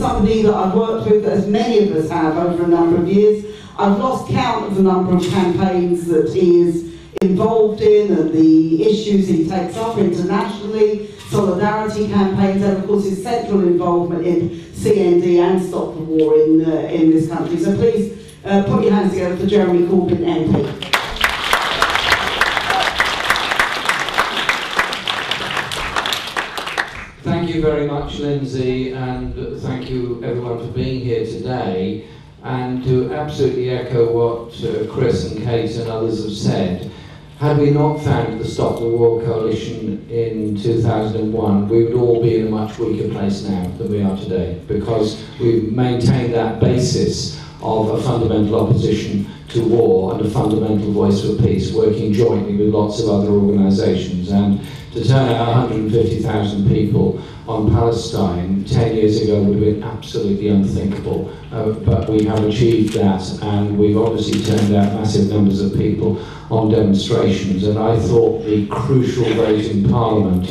somebody that I've worked with, as many of us have over a number of years. I've lost count of the number of campaigns that he is involved in and the issues he takes up internationally, solidarity campaigns, and of course his central involvement in CND and Stop the War in this country. So please put your hands together for Jeremy Corbyn MP. Thank you very much, Lindsay, and thank you everyone for being here today. And to absolutely echo what Chris and Kate and others have said, had we not founded the Stop the War Coalition in 2001, we would all be in a much weaker place now than we are today, because we've maintained that basis of a fundamental opposition to war and a fundamental voice for peace, working jointly with lots of other organisations. And to turn out 150,000 people on Palestine 10 years ago would have been absolutely unthinkable, but we have achieved that, and we've obviously turned out massive numbers of people on demonstrations. And I thought the crucial vote in Parliament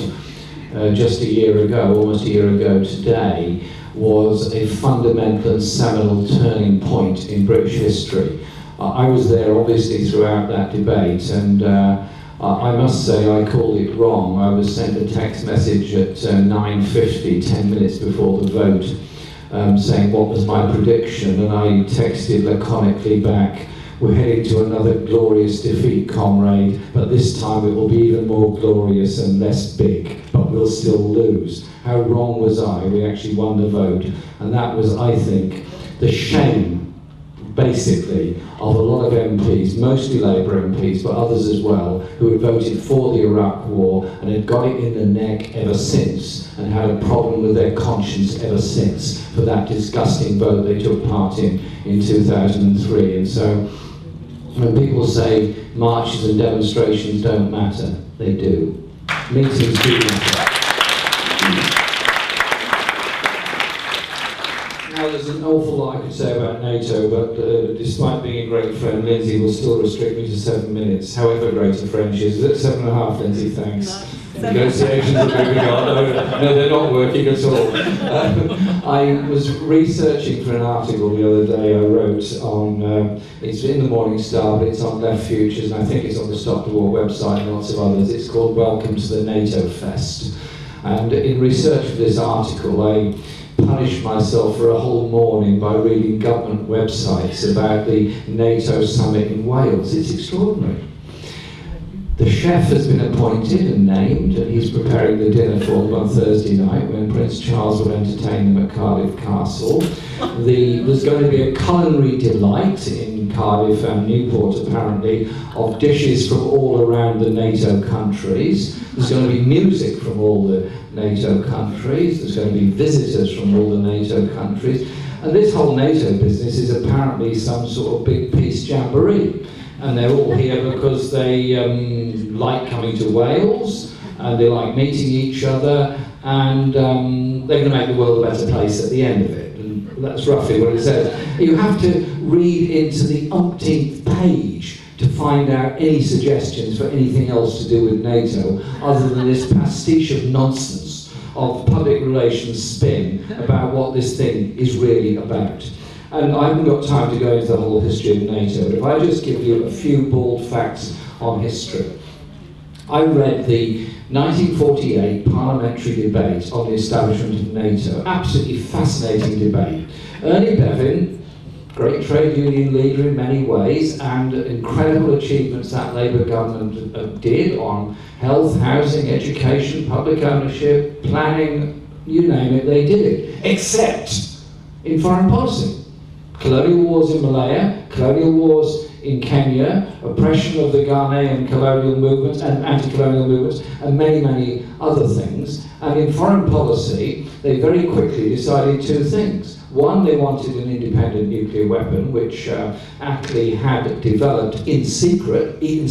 just a year ago, almost a year ago today, was a fundamental and seminal turning point in British history. I was there obviously throughout that debate, and I must say I called it wrong. I was sent a text message at 9:50, 10 minutes before the vote, saying what was my prediction, and I texted laconically back, "We're heading to another glorious defeat, comrade, but this time it will be even more glorious and less big, but we'll still lose." How wrong was I? We actually won the vote, and that was, I think, the shame, basically, of a lot of MPs, mostly Labour MPs, but others as well, who had voted for the Iraq War and had got it in the neck ever since, and had a problem with their conscience ever since for that disgusting vote they took part in 2003. And so, when people say marches and demonstrations don't matter, they do. Meetings do matter. Now, there's an awful lot I could say about NATO, but despite being a great friend, Lindsay will still restrict me to 7 minutes, however great a friend she is. Is it 7.5, Lindsay? Thanks. Negotiations are moving on. No, they're not working at all. I was researching for an article the other day I wrote on, it's in the Morning Star, but it's on Left Futures, and I think it's on the Stop the War website and lots of others. It's called Welcome to the NATO Fest. And in research for this article, I punished myself for a whole morning by reading government websites about the NATO summit in Wales. It's extraordinary. The chef has been appointed and named, and he's preparing the dinner for them on Thursday night when Prince Charles will entertain them at Cardiff Castle. There's going to be a culinary delight in Cardiff and Newport, apparently, of dishes from all around the NATO countries. There's going to be music from all the NATO countries. There's going to be visitors from all the NATO countries. And this whole NATO business is apparently some sort of big peace jamboree. And they're all here because they like coming to Wales, and they like meeting each other, and they're going to make the world a better place at the end of it. And that's roughly what it says. You have to read into the umpteenth page to find out any suggestions for anything else to do with NATO, other than this pastiche of nonsense of public relations spin about what this thing is really about. And I haven't got time to go into the whole history of NATO, but if I just give you a few bald facts on history. I read the 1948 parliamentary debate on the establishment of NATO. Absolutely fascinating debate. Ernie Bevin, great trade union leader in many ways, and incredible achievements that Labour government did on health, housing, education, public ownership, planning, you name it, they did it. Except in foreign policy. Colonial wars in Malaya, colonial wars in Kenya, oppression of the Ghanaian colonial movements and anti-colonial movements, and many, many other things. And in foreign policy, they very quickly decided two things. One, they wanted an independent nuclear weapon, which Attlee had developed in secret even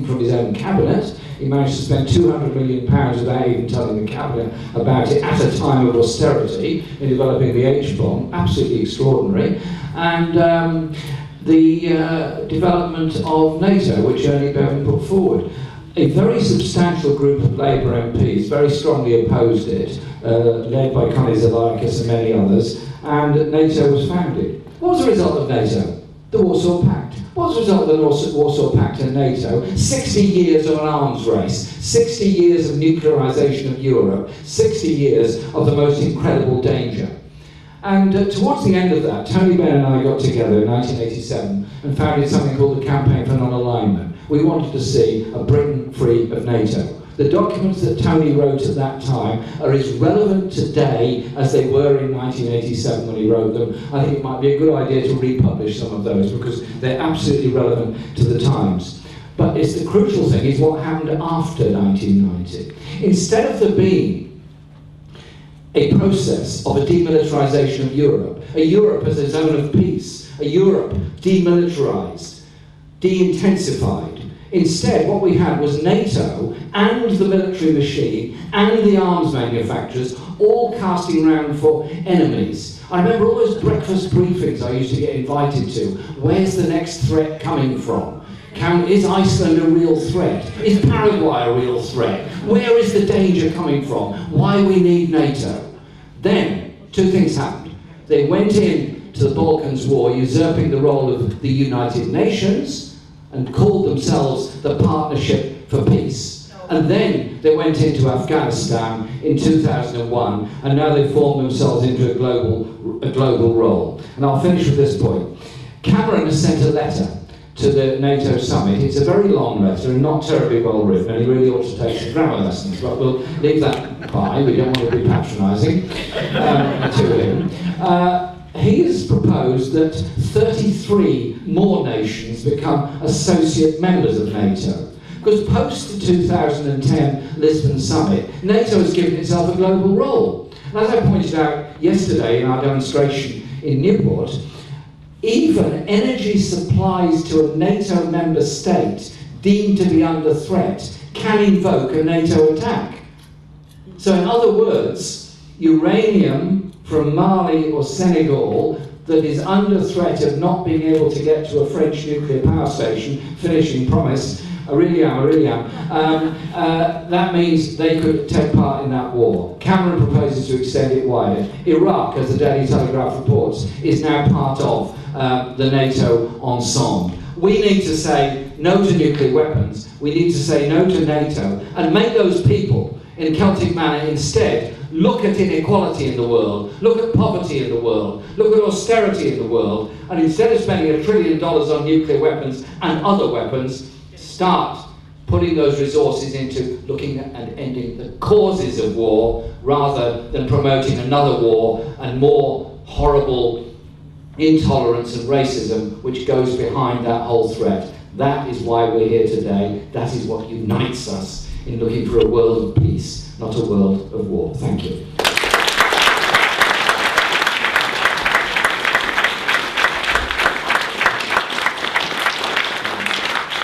from his own cabinet. He managed to spend £200 million without even telling the cabinet about it at a time of austerity in developing the H-bomb. Absolutely extraordinary. And the development of NATO, which Ernie Bevin put forward. a very substantial group of Labour MPs very strongly opposed it, led by Connie Zavakis and many others, and NATO was founded. What was the result of NATO? The Warsaw Pact. What was the result of the Warsaw Pact and NATO? 60 years of an arms race, 60 years of nuclearisation of Europe, 60 years of the most incredible danger. And towards the end of that, Tony Benn and I got together in 1987 and founded something called the Campaign for Non-Alignment. We wanted to see a Britain free of NATO. The documents that Tony wrote at that time are as relevant today as they were in 1987 when he wrote them. I think it might be a good idea to republish some of those because they're absolutely relevant to the times. But it's the crucial thing is what happened after 1990. Instead of there being a process of a demilitarisation of Europe, a Europe as a zone of peace, a Europe demilitarised, de-intensified. Instead, what we had was NATO and the military machine and the arms manufacturers all casting round for enemies. I remember all those breakfast briefings I used to get invited to. Where's the next threat coming from? Is Iceland a real threat? Is Paraguay a real threat? Where is the danger coming from? Why we need NATO? Then, two things happened. They went in to the Balkans War, usurping the role of the United Nations, and called themselves the Partnership for Peace. And then they went into Afghanistan in 2001, and now they formed themselves into a global role. And I'll finish with this point. Cameron has sent a letter to the NATO summit. It's a very long letter and not terribly well written, and he really ought to take some grammar lessons, but we'll leave that by. We don't want to be patronising to him. He has proposed that 33 more nations become associate members of NATO. Because post the 2010 Lisbon summit, NATO has given itself a global role. And as I pointed out yesterday in our demonstration in Newport, even energy supplies to a NATO member state deemed to be under threat can invoke a NATO attack. So in other words, uranium from Mali or Senegal that is under threat of not being able to get to a French nuclear power station, finishing promise, I really am, that means they could take part in that war. Cameron proposes to extend it wider. Iraq, as the Daily Telegraph reports, is now part of the NATO ensemble. We need to say no to nuclear weapons, we need to say no to NATO, and make those people, in a Celtic manner instead, look at inequality in the world, look at poverty in the world, look at austerity in the world, and instead of spending $1 trillion on nuclear weapons and other weapons, start putting those resources into looking at and ending the causes of war rather than promoting another war and more horrible intolerance and racism which goes behind that whole threat. That is why we're here today. That is what unites us in looking for a world of peace, not a world of war. Thank you.